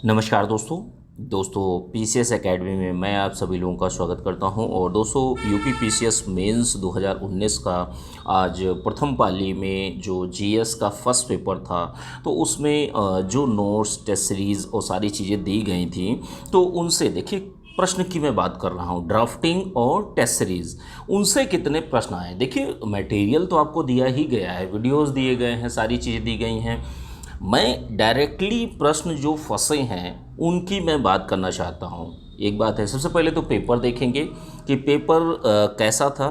नमस्कार दोस्तों PCS academy में मैं आप सभी लोगों का स्वागत करता हूं। और दोस्तों यूपी पीसीएस मेंस 2019 का आज प्रथम पाली में जो जीएस का फर्स्ट पेपर था, तो उसमें जो नोट्स टेस्ट सीरीज़ और सारी चीज़ें दी गई थी, तो उनसे देखिए प्रश्न की मैं बात कर रहा हूं, ड्राफ्टिंग और टेस्ट सीरीज़ उनसे कितने प्रश्न आए। देखिए मटेरियल तो आपको दिया ही गया है, वीडियोस दिए गए हैं, सारी चीज़ें दी गई हैं। मैं डायरेक्टली प्रश्न जो फंसे हैं उनकी मैं बात करना चाहता हूं। एक बात है, सबसे पहले तो पेपर देखेंगे कि पेपर कैसा था।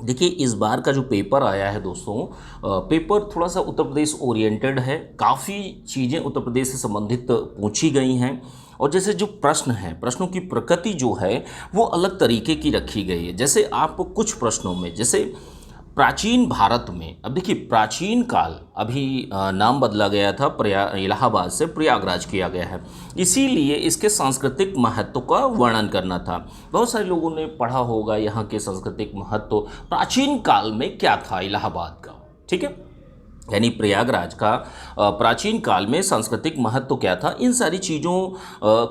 देखिए इस बार का जो पेपर आया है दोस्तों, पेपर थोड़ा सा उत्तर प्रदेश ओरिएंटेड है। काफ़ी चीज़ें उत्तर प्रदेश से संबंधित पूछी गई हैं। और जैसे जो प्रश्न हैं, प्रश्नों की प्रकृति जो है वो अलग तरीके की रखी गई है। जैसे आप कुछ प्रश्नों में, जैसे प्राचीन भारत में, अब देखिए प्राचीन काल, अभी नाम बदला गया था, इलाहाबाद से प्रयागराज किया गया है, इसीलिए इसके सांस्कृतिक महत्व का वर्णन करना था। बहुत सारे लोगों ने पढ़ा होगा यहाँ के सांस्कृतिक महत्व, प्राचीन काल में क्या था इलाहाबाद का, ठीक है, यानी प्रयागराज का प्राचीन काल में सांस्कृतिक महत्व क्या था, इन सारी चीज़ों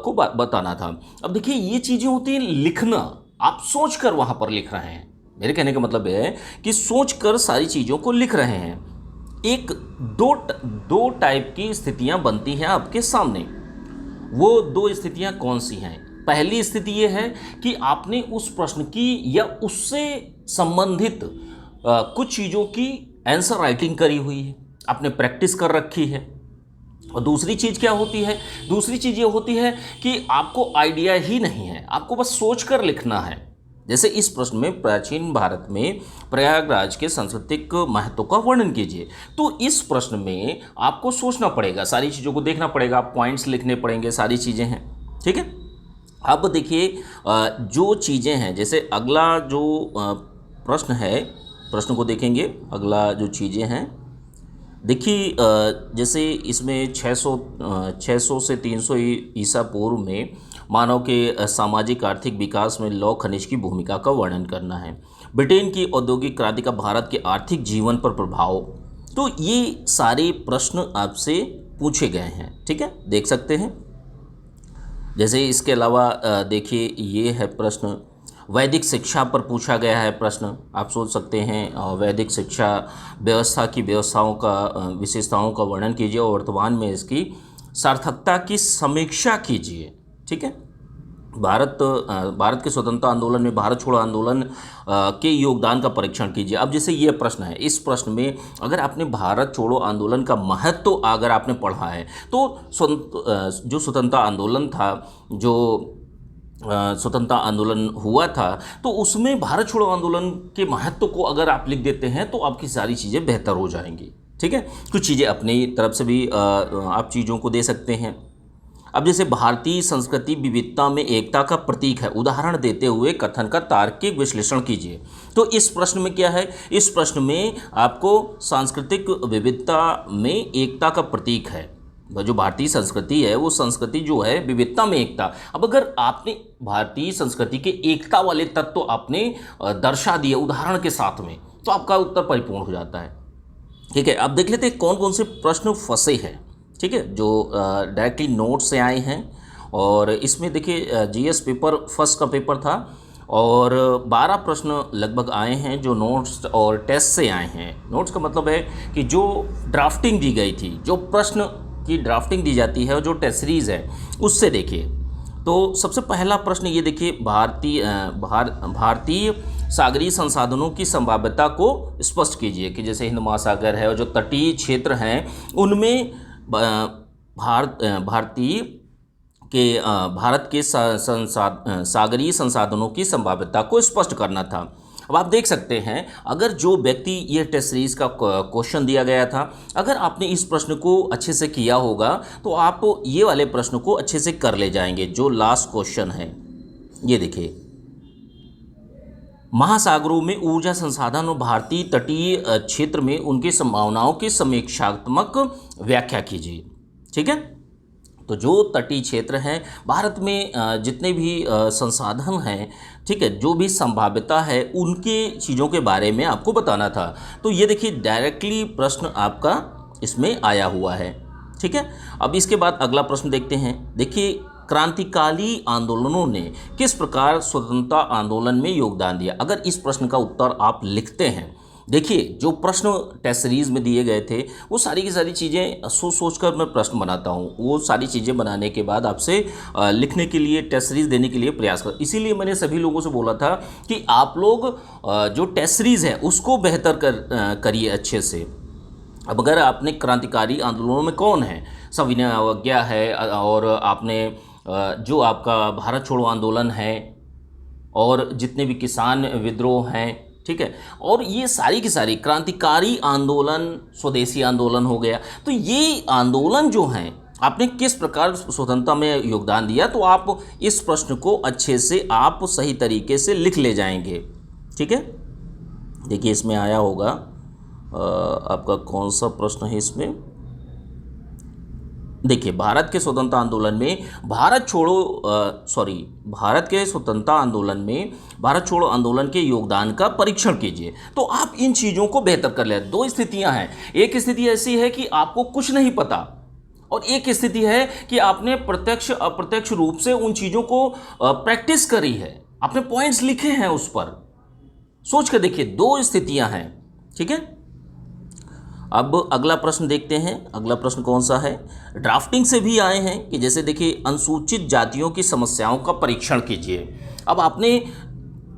को बताना था। अब देखिए ये चीज़ें होती हैं लिखना, आप सोच कर वहाँ पर लिख रहे हैं। मेरे कहने का मतलब है कि सोचकर सारी चीज़ों को लिख रहे हैं। एक दो टाइप की स्थितियां बनती हैं आपके सामने। वो दो स्थितियां कौन सी हैं? पहली स्थिति ये है कि आपने उस प्रश्न की या उससे संबंधित कुछ चीज़ों की आंसर राइटिंग करी हुई है, आपने प्रैक्टिस कर रखी है। और दूसरी चीज़ क्या होती है? दूसरी चीज़ ये होती है कि आपको आइडिया ही नहीं है, आपको बस सोच कर लिखना है। जैसे इस प्रश्न में प्राचीन भारत में प्रयागराज के सांस्कृतिक महत्व का वर्णन कीजिए, तो इस प्रश्न में आपको सोचना पड़ेगा, सारी चीज़ों को देखना पड़ेगा, पॉइंट्स लिखने पड़ेंगे, सारी चीज़ें हैं, ठीक है। अब देखिए जो चीज़ें हैं, जैसे अगला जो प्रश्न है, प्रश्न को देखेंगे। अगला जो चीज़ें हैं देखिए, जैसे इसमें 600 से 300 ईसा पूर्व में मानव के सामाजिक आर्थिक विकास में लौह खनिज की भूमिका का वर्णन करना है। ब्रिटेन की औद्योगिक क्रांति का भारत के आर्थिक जीवन पर प्रभाव। तो ये सारे प्रश्न आपसे पूछे गए हैं, ठीक है, देख सकते हैं। जैसे इसके अलावा देखिए ये है प्रश्न, वैदिक शिक्षा पर पूछा गया है प्रश्न। आप सोच सकते हैं वैदिक शिक्षा व्यवस्था की व्यवस्थाओं का विशेषताओं का वर्णन कीजिए और वर्तमान में इसकी सार्थकता की समीक्षा कीजिए, ठीक है। भारत के स्वतंत्रता आंदोलन में भारत छोड़ो आंदोलन के योगदान का परीक्षण कीजिए। अब जैसे ये प्रश्न है, इस प्रश्न में अगर आपने भारत छोड़ो आंदोलन का महत्व अगर आपने पढ़ा है, तो जो स्वतंत्रता आंदोलन था, जो स्वतंत्रता आंदोलन हुआ था, तो उसमें भारत छोड़ो आंदोलन के महत्व को अगर आप लिख देते हैं तो आपकी सारी चीज़ें बेहतर हो जाएंगी, ठीक है। कुछ चीज़ें अपनी तरफ से भी आप चीज़ों को दे सकते हैं। अब जैसे भारतीय संस्कृति विविधता में एकता का प्रतीक है, उदाहरण देते हुए कथन का तार्किक विश्लेषण कीजिए। तो इस प्रश्न में क्या है? इस प्रश्न में आपको सांस्कृतिक विविधता में एकता का प्रतीक है। जो भारतीय संस्कृति है, वो संस्कृति जो है विविधता में एकता। अब अगर आपने भारतीय संस्कृति के एकता वाले तत्व तो आपने दर्शा दिए उदाहरण के साथ में, तो आपका उत्तर परिपूर्ण हो जाता है, ठीक है। अब देख लेते हैं कौन कौन से प्रश्न फंसे हैं, ठीक है, जो डायरेक्टली नोट से आए हैं। और इसमें देखिए जीएस पेपर फर्स्ट का पेपर था और 12 प्रश्न लगभग आए हैं जो नोट्स और टेस्ट से आए हैं। नोट्स का मतलब है कि जो ड्राफ्टिंग दी गई थी, जो प्रश्न की ड्राफ्टिंग दी जाती है और जो टेस्ट सीरीज़ है उससे देखिए। तो सबसे पहला प्रश्न ये देखिए, भारतीय सागरीय संसाधनों की संभाव्यता को स्पष्ट कीजिए। कि जैसे हिंद महासागर है और जो तटीय क्षेत्र हैं उनमें भारत के सागरीय संसाधनों की संभाव्यता को स्पष्ट करना था। अब आप देख सकते हैं, अगर जो व्यक्ति ये टेस्ट सीरीज का क्वेश्चन दिया गया था, अगर आपने इस प्रश्न को अच्छे से किया होगा तो आप ये वाले प्रश्न को अच्छे से कर ले जाएंगे। जो लास्ट क्वेश्चन है ये देखिए, महासागरों में ऊर्जा संसाधन और भारतीय तटीय क्षेत्र में उनकी संभावनाओं की समीक्षात्मक व्याख्या कीजिए, ठीक है। तो जो तटीय क्षेत्र हैं भारत में, जितने भी संसाधन हैं, ठीक है, जो भी संभाव्यता है, उनके चीज़ों के बारे में आपको बताना था। तो ये देखिए डायरेक्टली प्रश्न आपका इसमें आया हुआ है, ठीक है। अब इसके बाद अगला प्रश्न देखते हैं। देखिए, क्रांतिकारी आंदोलनों ने किस प्रकार स्वतंत्रता आंदोलन में योगदान दिया। अगर इस प्रश्न का उत्तर आप लिखते हैं, देखिए जो प्रश्न टेस्ट सीरीज में दिए गए थे वो सारी की सारी चीज़ें सोच कर मैं प्रश्न बनाता हूँ, वो सारी चीज़ें बनाने के बाद आपसे लिखने के लिए, टेस्ट सीरीज देने के लिए प्रयास कर। इसीलिए मैंने सभी लोगों से बोला था कि आप लोग जो टेस्ट सीरीज है उसको बेहतर करिए अच्छे से। अब अगर आपने क्रांतिकारी आंदोलनों में कौन है, सविनय अवज्ञा है, और आपने जो आपका भारत छोड़ो आंदोलन है, और जितने भी किसान विद्रोह हैं, ठीक है, और ये सारी की सारी क्रांतिकारी आंदोलन, स्वदेशी आंदोलन हो गया। तो ये आंदोलन जो हैं, आपने किस प्रकार स्वतंत्रता में योगदान दिया, तो आप इस प्रश्न को अच्छे से आप सही तरीके से लिख ले जाएंगे। ठीक है, देखिए इसमें आया होगा आपका कौन सा प्रश्न है इसमें। देखिए, भारत के स्वतंत्रता आंदोलन में भारत के स्वतंत्रता आंदोलन में भारत छोड़ो आंदोलन के योगदान का परीक्षण कीजिए। तो आप इन चीज़ों को बेहतर कर ले। दो स्थितियां हैं, एक स्थिति ऐसी है कि आपको कुछ नहीं पता, और एक स्थिति है कि आपने प्रत्यक्ष अप्रत्यक्ष रूप से उन चीज़ों को प्रैक्टिस करी है, आपने पॉइंट्स लिखे हैं उस पर। सोच कर देखिए, दो स्थितियां हैं। ठीक है, अब अगला प्रश्न देखते हैं। अगला प्रश्न कौन सा है, ड्राफ्टिंग से भी आए हैं कि जैसे देखिए, अनुसूचित जातियों की समस्याओं का परीक्षण कीजिए। अब आपने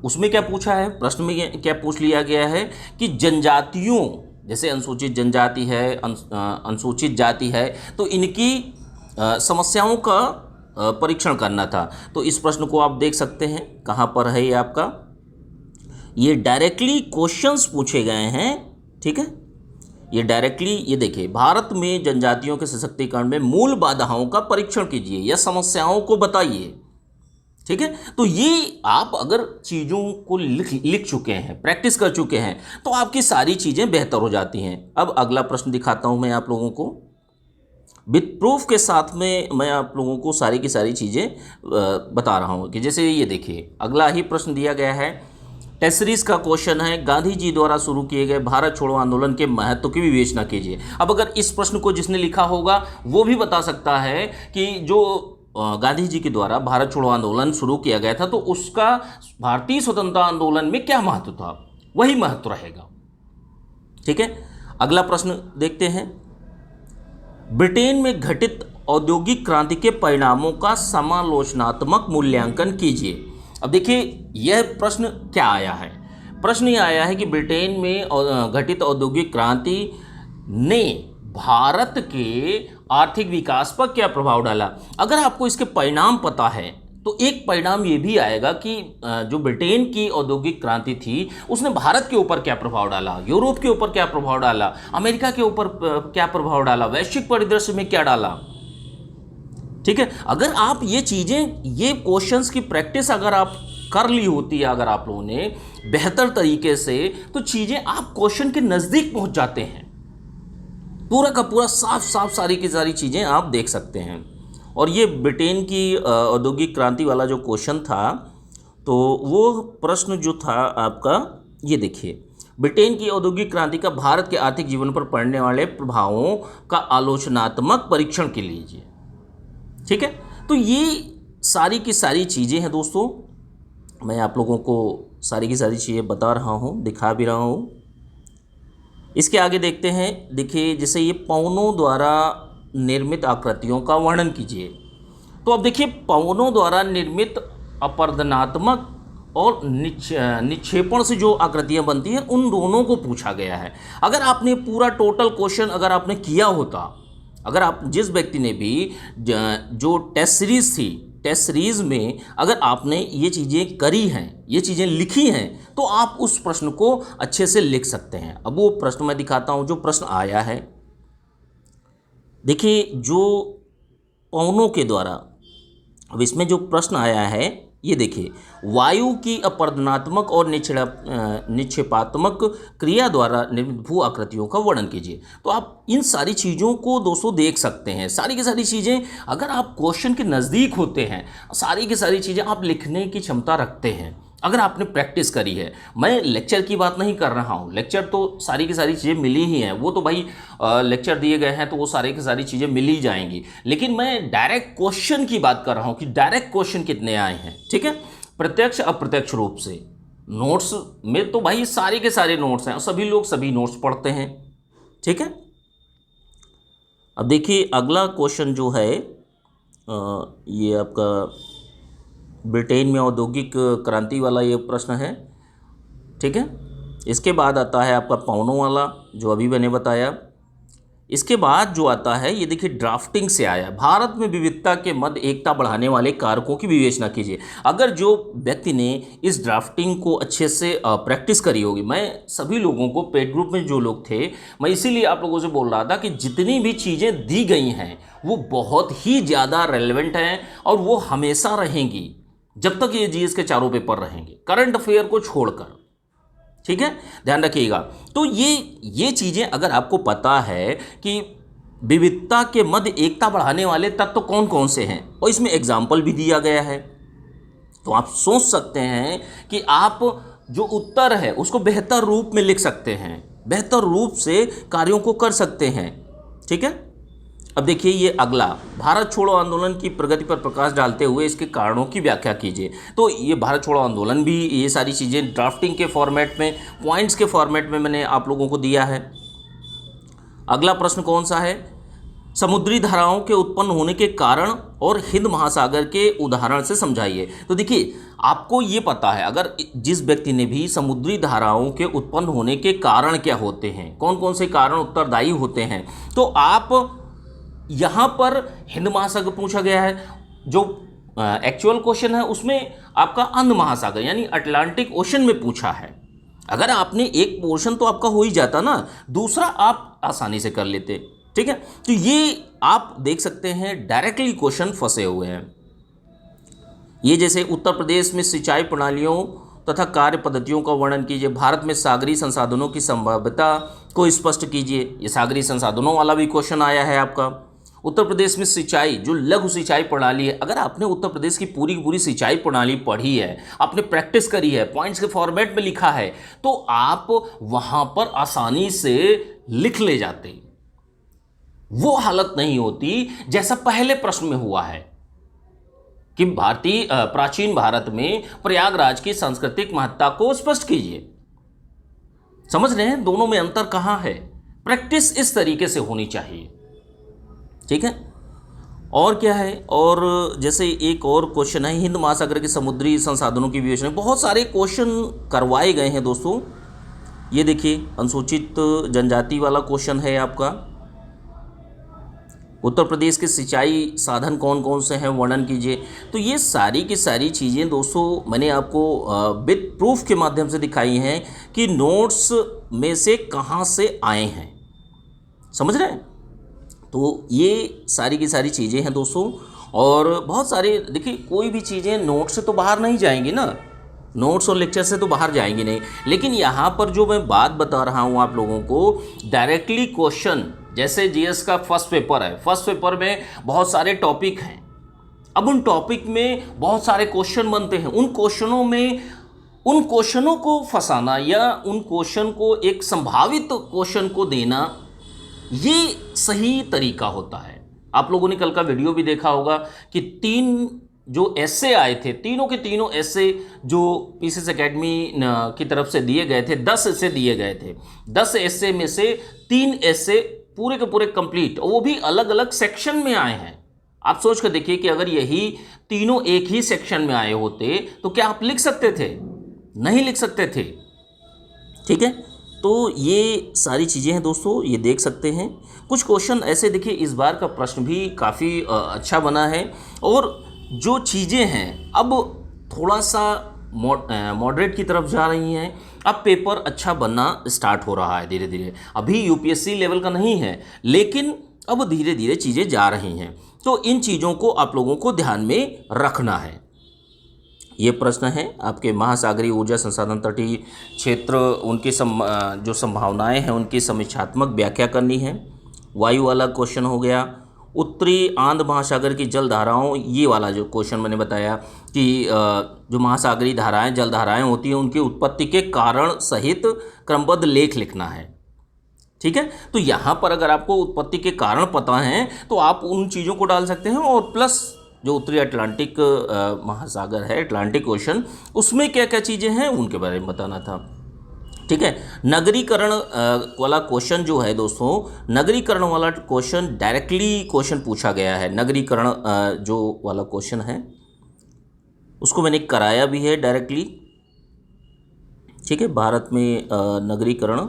उसमें क्या पूछा है, प्रश्न में क्या पूछ लिया गया है कि जनजातियों, जैसे अनुसूचित जनजाति है, अनुसूचित जाति है, तो इनकी समस्याओं का परीक्षण करना था। तो इस प्रश्न को आप देख सकते हैं, कहाँ पर है ये आपका, ये डायरेक्टली क्वेश्चंस पूछे गए हैं। ठीक है, ये डायरेक्टली, ये देखिए, भारत में जनजातियों के सशक्तिकरण में मूल बाधाओं का परीक्षण कीजिए या समस्याओं को बताइए। ठीक है, तो ये आप अगर चीज़ों को लिख चुके हैं, प्रैक्टिस कर चुके हैं, तो आपकी सारी चीज़ें बेहतर हो जाती हैं। अब अगला प्रश्न दिखाता हूं मैं आप लोगों को, विद प्रूफ के साथ में मैं आप लोगों को सारी की सारी चीज़ें बता रहा हूं कि जैसे ये देखिए, अगला ही प्रश्न दिया गया है, टेस्ट सीरीज का क्वेश्चन है, गांधी जी द्वारा शुरू किए गए भारत छोड़ो आंदोलन के महत्व की विवेचना कीजिए। अब अगर इस प्रश्न को जिसने लिखा होगा वो भी बता सकता है कि जो गांधी जी के द्वारा भारत छोड़ो आंदोलन शुरू किया गया था, तो उसका भारतीय स्वतंत्रता आंदोलन में क्या महत्व था, वही महत्व रहेगा। ठीक है, अगला प्रश्न देखते हैं, ब्रिटेन में घटित औद्योगिक क्रांति के परिणामों का समालोचनात्मक मूल्यांकन कीजिए। अब देखिए, यह प्रश्न क्या आया है, प्रश्न ये आया है कि ब्रिटेन में घटित औद्योगिक क्रांति ने भारत के आर्थिक विकास पर क्या प्रभाव डाला। अगर आपको इसके परिणाम पता है तो एक परिणाम ये भी आएगा कि जो ब्रिटेन की औद्योगिक क्रांति थी उसने भारत के ऊपर क्या प्रभाव डाला, यूरोप के ऊपर क्या प्रभाव डाला, अमेरिका के ऊपर क्या प्रभाव डाला, वैश्विक परिदृश्य में क्या डाला। ठीक है, अगर आप ये चीज़ें, ये क्वेश्चंस की प्रैक्टिस अगर आप कर ली होती है, अगर आप लोगों ने बेहतर तरीके से, तो चीज़ें आप क्वेश्चन के नज़दीक पहुंच जाते हैं, पूरा का पूरा साफ साफ सारी की सारी चीज़ें आप देख सकते हैं। और ये ब्रिटेन की औद्योगिक क्रांति वाला जो क्वेश्चन था, तो वो प्रश्न जो था आपका, ये देखिए, ब्रिटेन की औद्योगिक क्रांति का भारत के आर्थिक जीवन पर पड़ने वाले प्रभावों का आलोचनात्मक परीक्षण के लीजिए। ठीक है, तो ये सारी की सारी चीज़ें हैं दोस्तों, मैं आप लोगों को सारी की सारी चीज़ें बता रहा हूँ, दिखा भी रहा हूँ। इसके आगे देखते हैं, देखिए जैसे ये पवनों द्वारा निर्मित आकृतियों का वर्णन कीजिए। तो अब देखिए, पवनों द्वारा निर्मित अपरदनात्मक और निक्षेपण से जो आकृतियाँ बनती हैं, उन दोनों को पूछा गया है। अगर आपने पूरा टोटल क्वेश्चन अगर आपने किया होता, अगर आप जिस व्यक्ति ने भी जो टेस्ट सीरीज़ थी, टेस्ट सीरीज़ में अगर आपने ये चीज़ें करी हैं, ये चीज़ें लिखी हैं, तो आप उस प्रश्न को अच्छे से लिख सकते हैं। अब वो प्रश्न मैं दिखाता हूँ जो प्रश्न आया है। देखिए, जो पवनों के द्वारा, अब इसमें जो प्रश्न आया है, ये देखिए, वायु की अपरदनात्मक और निक्षेपात्मक क्रिया द्वारा निर्मित भू आकृतियों का वर्णन कीजिए। तो आप इन सारी चीज़ों को दोस्तों देख सकते हैं। सारी की सारी चीज़ें अगर आप क्वेश्चन के नज़दीक होते हैं, सारी की सारी चीज़ें आप लिखने की क्षमता रखते हैं, अगर आपने प्रैक्टिस करी है। मैं लेक्चर की बात नहीं कर रहा हूँ, लेक्चर तो सारी की सारी चीज़ें मिली ही हैं, वो तो भाई लेक्चर दिए गए हैं तो वो सारी की सारी चीज़ें मिल ही जाएंगी, लेकिन मैं डायरेक्ट क्वेश्चन की बात कर रहा हूँ कि डायरेक्ट क्वेश्चन कितने आए हैं। ठीक है, प्रत्यक्ष अप्रत्यक्ष रूप से नोट्स में तो भाई सारे के सारे नोट्स हैं और सभी लोग सभी नोट्स पढ़ते हैं। ठीक है, अब देखिए अगला क्वेश्चन जो है ये आपका ब्रिटेन में औद्योगिक क्रांति वाला ये प्रश्न है। ठीक है, इसके बाद आता है आपका पवनों वाला जो अभी मैंने बताया। इसके बाद जो आता है ये देखिए ड्राफ्टिंग से आया, भारत में विविधता के मध्य एकता बढ़ाने वाले कारकों की विवेचना कीजिए। अगर जो व्यक्ति ने इस ड्राफ्टिंग को अच्छे से प्रैक्टिस करी होगी, मैं सभी लोगों को पेड ग्रुप में जो लोग थे, मैं इसीलिए आप लोगों से बोल रहा था कि जितनी भी चीज़ें दी गई हैं वो बहुत ही ज़्यादा रेलेवेंट हैं और वो हमेशा रहेंगी जब तक ये जीएस के चारों पेपर रहेंगे, करंट अफेयर को छोड़कर। ठीक है, ध्यान रखिएगा। तो ये चीज़ें अगर आपको पता है कि विविधता के मध्य एकता बढ़ाने वाले तत्व तो कौन कौन से हैं और इसमें एग्जाम्पल भी दिया गया है, तो आप सोच सकते हैं कि आप जो उत्तर है उसको बेहतर रूप में लिख सकते हैं, बेहतर रूप से कार्यों को कर सकते हैं। ठीक है, अब देखिए ये अगला, भारत छोड़ो आंदोलन की प्रगति पर प्रकाश डालते हुए इसके कारणों की व्याख्या कीजिए। तो ये भारत छोड़ो आंदोलन भी ये सारी चीज़ें ड्राफ्टिंग के फॉर्मेट में, पॉइंट्स के फॉर्मेट में मैंने आप लोगों को दिया है। अगला प्रश्न कौन सा है, समुद्री धाराओं के उत्पन्न होने के कारण और हिंद महासागर के उदाहरण से समझाइए। तो देखिए आपको ये पता है, अगर जिस व्यक्ति ने भी समुद्री धाराओं के उत्पन्न होने के कारण क्या होते हैं, कौन कौन से कारण उत्तरदायी होते हैं, तो आप यहाँ पर हिंद महासागर पूछा गया है, जो एक्चुअल क्वेश्चन है उसमें आपका अंध महासागर यानी अटलांटिक ओशन में पूछा है। अगर आपने एक पोर्शन तो आपका हो ही जाता ना, दूसरा आप आसानी से कर लेते। ठीक है, तो ये आप देख सकते हैं डायरेक्टली क्वेश्चन फंसे हुए हैं। ये जैसे उत्तर प्रदेश में सिंचाई प्रणालियों तथा कार्य पद्धतियों का वर्णन कीजिए, भारत में सागरीय संसाधनों की संभाव्यता को स्पष्ट कीजिए। ये सागरीय संसाधनों वाला भी क्वेश्चन आया है आपका। उत्तर प्रदेश में सिंचाई जो लघु सिंचाई प्रणाली है, अगर आपने उत्तर प्रदेश की पूरी सिंचाई प्रणाली पढ़ी है, आपने प्रैक्टिस करी है, पॉइंट्स के फॉर्मेट में लिखा है, तो आप वहां पर आसानी से लिख ले जाते। वो हालत नहीं होती जैसा पहले प्रश्न में हुआ है कि प्राचीन भारत में प्रयागराज की सांस्कृतिक महत्ता को स्पष्ट कीजिए। समझ रहे हैं दोनों में अंतर कहां है? प्रैक्टिस इस तरीके से होनी चाहिए। ठीक है, और क्या है, और जैसे एक और क्वेश्चन है, हिंद महासागर के समुद्री संसाधनों की विवेचना। बहुत सारे क्वेश्चन करवाए गए हैं दोस्तों। ये देखिए अनुसूचित जनजाति वाला क्वेश्चन है आपका, उत्तर प्रदेश के सिंचाई साधन कौन कौन से हैं वर्णन कीजिए। तो ये सारी की सारी चीज़ें दोस्तों मैंने आपको विद प्रूफ के माध्यम से दिखाई हैं कि नोट्स में से कहाँ से आए हैं। समझ रहे हैं? तो ये सारी की सारी चीज़ें हैं दोस्तों, और बहुत सारे देखिए कोई भी चीज़ें नोट्स से तो बाहर नहीं जाएंगी ना, नोट्स और लेक्चर से तो बाहर जाएंगी नहीं। लेकिन यहाँ पर जो मैं बात बता रहा हूँ आप लोगों को, डायरेक्टली क्वेश्चन, जैसे जीएस का फर्स्ट पेपर है, फर्स्ट पेपर में बहुत सारे टॉपिक हैं। अब उन टॉपिक में बहुत सारे क्वेश्चन बनते हैं, उन क्वेश्चनों को फंसाना या उन क्वेश्चन को एक संभावित क्वेश्चन को देना, ये सही तरीका होता है। आप लोगों ने कल का वीडियो भी देखा होगा कि 3 जो एस्से आए थे, तीनों के तीनों एस्से जो पीसीएस एकेडमी की तरफ से दिए गए थे, 10 एस्से दिए गए थे। 10 एस्से में से 3 एस्से पूरे के पूरे कंप्लीट, और वो भी अलग अलग सेक्शन में आए हैं। आप सोच कर देखिए कि अगर यही तीनों एक ही सेक्शन में आए होते तो क्या आप लिख सकते थे? नहीं लिख सकते थे। ठीक है, तो ये सारी चीज़ें हैं दोस्तों, ये देख सकते हैं। कुछ क्वेश्चन ऐसे देखिए, इस बार का प्रश्न भी काफ़ी अच्छा बना है, और जो चीज़ें हैं अब थोड़ा सा मॉडरेट की तरफ जा रही हैं। अब पेपर अच्छा बनना स्टार्ट हो रहा है धीरे धीरे। अभी यूपीएससी लेवल का नहीं है, लेकिन अब धीरे धीरे चीज़ें जा रही हैं। तो इन चीज़ों को आप लोगों को ध्यान में रखना है। ये प्रश्न है आपके, महासागरीय ऊर्जा संसाधन तटीय क्षेत्र, उनकी जो संभावनाएं हैं उनकी समीक्षात्मक व्याख्या करनी है। वायु वाला क्वेश्चन हो गया, उत्तरी आंध्र महासागर की जल धाराओं, ये वाला जो क्वेश्चन मैंने बताया कि जो महासागरीय धाराएं जल धाराएं होती हैं उनकी उत्पत्ति के कारण सहित क्रमबद्ध लेख लिखना है। ठीक है, तो यहाँ पर अगर आपको उत्पत्ति के कारण पता हैं तो आप उन चीज़ों को डाल सकते हैं, और प्लस जो उत्तरी अटलांटिक महासागर है, अटलांटिक ओशन, उसमें क्या क्या चीज़ें हैं उनके बारे में बताना था। ठीक है, नगरीकरण वाला क्वेश्चन जो है दोस्तों, नगरीकरण वाला क्वेश्चन डायरेक्टली क्वेश्चन पूछा गया है। नगरीकरण जो वाला क्वेश्चन है उसको मैंने कराया भी है डायरेक्टली। ठीक है, भारत में नगरीकरण,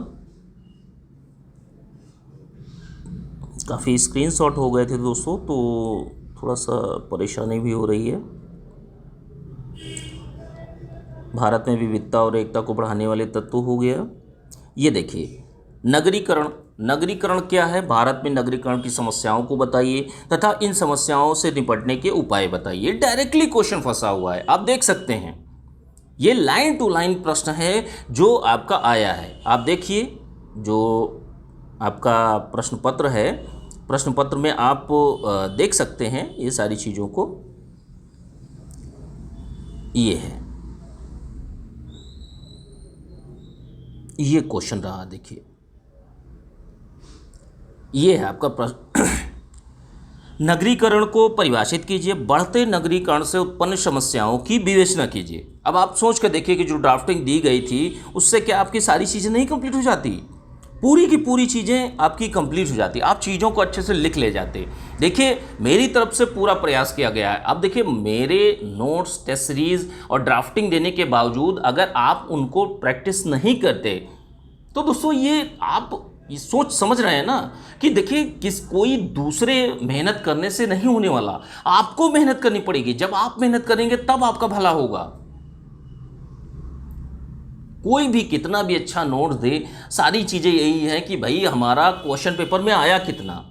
काफ़ी स्क्रीनशॉट हो गए थे दोस्तों, तो थोड़ा सा परेशानी भी हो रही है। भारत में विविधता और एकता को बढ़ाने वाले तत्व हो गया। ये देखिए, नगरीकरण, नगरीकरण क्या है, भारत में नगरीकरण की समस्याओं को बताइए तथा इन समस्याओं से निपटने के उपाय बताइए। डायरेक्टली क्वेश्चन फंसा हुआ है, आप देख सकते हैं। ये लाइन टू लाइन प्रश्न है जो आपका आया है। आप देखिए, जो आपका प्रश्न पत्र है, प्रश्न पत्र में आप देख सकते हैं ये सारी चीज़ों को। ये है, ये क्वेश्चन रहा, देखिए ये है आपका प्रश्न। नगरीकरण को परिभाषित कीजिए, बढ़ते नगरीकरण से उत्पन्न समस्याओं की विवेचना कीजिए। अब आप सोच कर देखिए कि जो ड्राफ्टिंग दी गई थी उससे क्या आपकी सारी चीज़ें नहीं कंप्लीट हो जाती? पूरी की पूरी चीज़ें आपकी कंप्लीट हो जाती, आप चीज़ों को अच्छे से लिख ले जाते। देखिए, मेरी तरफ से पूरा प्रयास किया गया है। अब देखिए, मेरे नोट्स, टेस्ट सीरीज और ड्राफ्टिंग देने के बावजूद अगर आप उनको प्रैक्टिस नहीं करते तो दोस्तों ये आप ये सोच समझ रहे हैं ना कि देखिए, कोई दूसरे मेहनत करने से नहीं होने वाला, आपको मेहनत करनी पड़ेगी। जब आप मेहनत करेंगे तब आपका भला होगा। कोई भी कितना भी अच्छा नोट्स दे, सारी चीज़ें यही है कि भाई हमारा क्वेश्चन पेपर में आया कितना,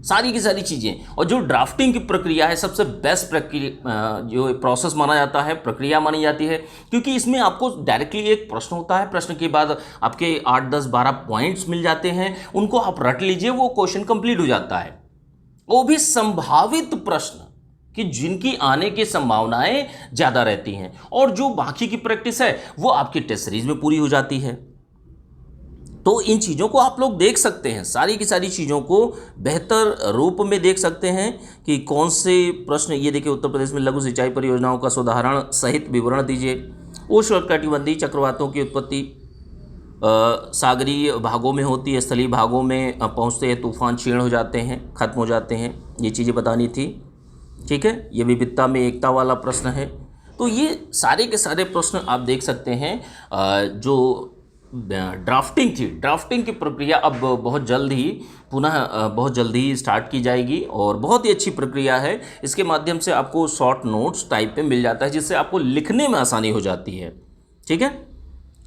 सारी की सारी चीज़ें। और जो ड्राफ्टिंग की प्रक्रिया है, सबसे बेस्ट प्रक्रिया जो प्रोसेस माना जाता है, प्रक्रिया मानी जाती है, क्योंकि इसमें आपको डायरेक्टली एक प्रश्न होता है, प्रश्न के बाद आपके 8, 10, 12 पॉइंट्स मिल जाते हैं, उनको आप रट लीजिए, वो क्वेश्चन कंप्लीट हो जाता है। वो भी संभावित प्रश्न कि जिनकी आने की संभावनाएं ज़्यादा रहती हैं, और जो बाकी की प्रैक्टिस है वो आपकी टेस्ट सीरीज में पूरी हो जाती है। तो इन चीज़ों को आप लोग देख सकते हैं, सारी की सारी चीज़ों को बेहतर रूप में देख सकते हैं कि कौन से प्रश्न। ये देखिए, उत्तर प्रदेश में लघु सिंचाई परियोजनाओं का सुधारण सहित विवरण दीजिए। उष्णकटिबंधीय चक्रवातों की उत्पत्ति सागरीय भागों में होती है, स्थलीय भागों में पहुँचते हैं तूफान क्षीण हो जाते हैं, खत्म हो जाते हैं। ये चीज़ें बतानी थी। ठीक है, ये विविधता में एकता वाला प्रश्न है। तो ये सारे के सारे प्रश्न आप देख सकते हैं। जो ड्राफ्टिंग थी, ड्राफ्टिंग की प्रक्रिया अब बहुत जल्द ही बहुत जल्द ही स्टार्ट की जाएगी, और बहुत ही अच्छी प्रक्रिया है। इसके माध्यम से आपको शॉर्ट नोट्स टाइप पे मिल जाता है, जिससे आपको लिखने में आसानी हो जाती है। ठीक है,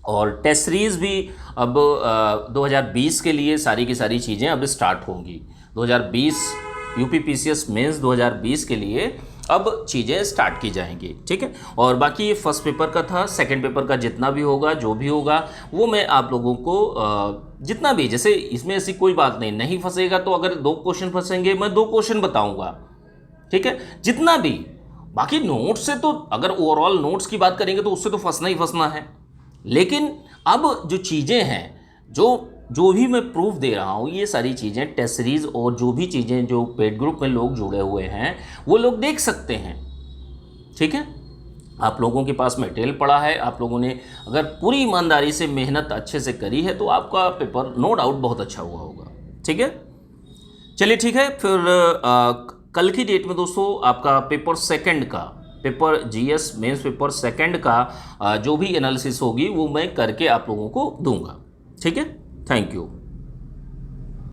और टेस्ट सीरीज़ भी अब 2020 के लिए सारी की सारी चीज़ें अब स्टार्ट होंगी। 2020 यूपी पीसीएस मेंस 2020 के लिए अब चीज़ें स्टार्ट की जाएंगी। ठीक है, और बाकी ये फर्स्ट पेपर का था, सेकंड पेपर का जितना भी होगा, जो भी होगा, वो मैं आप लोगों को जितना भी, जैसे इसमें ऐसी कोई बात नहीं फंसेगा तो अगर 2 क्वेश्चन फंसेंगे मैं 2 क्वेश्चन बताऊंगा। ठीक है, जितना भी। बाकी नोट्स से तो, अगर ओवरऑल नोट्स की बात करेंगे तो उससे तो फंसना ही फंसना है। लेकिन अब जो चीज़ें हैं, जो भी मैं प्रूफ दे रहा हूँ, ये सारी चीज़ें टेस्ट सीरीज़ और जो भी चीज़ें जो पेड ग्रुप में लोग जुड़े हुए हैं वो लोग देख सकते हैं। ठीक है, आप लोगों के पास मटेरियल पड़ा है, आप लोगों ने अगर पूरी ईमानदारी से मेहनत अच्छे से करी है तो आपका पेपर नो डाउट बहुत अच्छा हुआ होगा। ठीक है, चलिए ठीक है। फिर कल की डेट में दोस्तों आपका पेपर सेकंड का, paper GS mains paper second का जो भी एनालिसिस होगी वो मैं करके आप लोगों को दूंगा। ठीक है, थैंक यू।